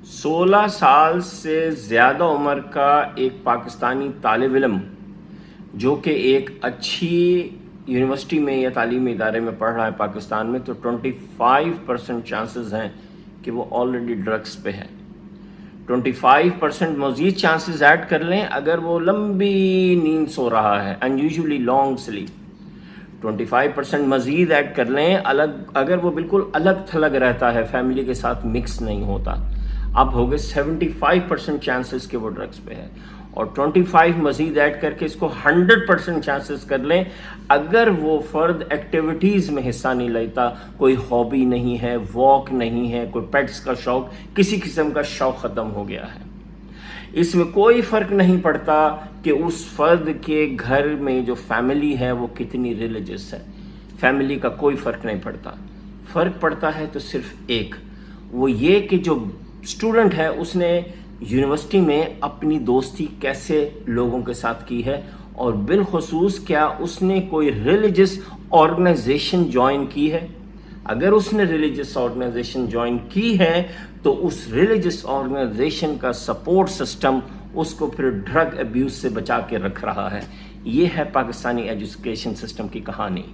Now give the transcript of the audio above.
16 साल से ज़्यादा उम्र का एक पाकिस्तानी तालिब इल्म जो कि एक अच्छी यूनिवर्सिटी में या तालीमी इदारे में पढ़ रहा है पाकिस्तान में, तो 25% चांसेस हैं कि वो ऑलरेडी ड्रग्स पे है। 25% मज़ीद चांसेस ऐड कर लें अगर वो लंबी नींद सो रहा है, अनयूजुअली लॉन्ग स्लीप। 25% मज़ीद ऐड कर लें अगर वो बिल्कुल अलग थलग रहता है, फैमिली के साथ मिक्स नहीं होता। अब हो गए 75% चांसेस कि वो ड्रग्स पे है, और 25 मज़ीद ऐड करके इसको 100% चांसेस कर लें अगर वो फ़र्द एक्टिविटीज़ में हिस्सा नहीं लेता, कोई हॉबी नहीं है, वॉक नहीं है, कोई पेट्स का शौक़, किसी किस्म का शौक़ ख़त्म हो गया है। इसमें कोई फ़र्क नहीं पड़ता कि उस फ़र्द के घर में जो फैमिली है वो कितनी रिलीजियस है, फैमिली का कोई फ़र्क नहीं पड़ता। फ़र्क पड़ता है तो सिर्फ एक, वो ये कि जो स्टूडेंट है उसने यूनिवर्सिटी में अपनी दोस्ती कैसे लोगों के साथ की है, और बिलखुसूस क्या उसने कोई रिलीजियस ऑर्गेनाइजेशन ज्वाइन की है। अगर उसने रिलीजियस ऑर्गेनाइजेशन ज्वाइन की है तो उस रिलीजियस ऑर्गेनाइजेशन का सपोर्ट सिस्टम उसको फिर ड्रग अब्यूज़ से बचा के रख रहा है। ये है पाकिस्तानी एजुकेशन सिस्टम की कहानी।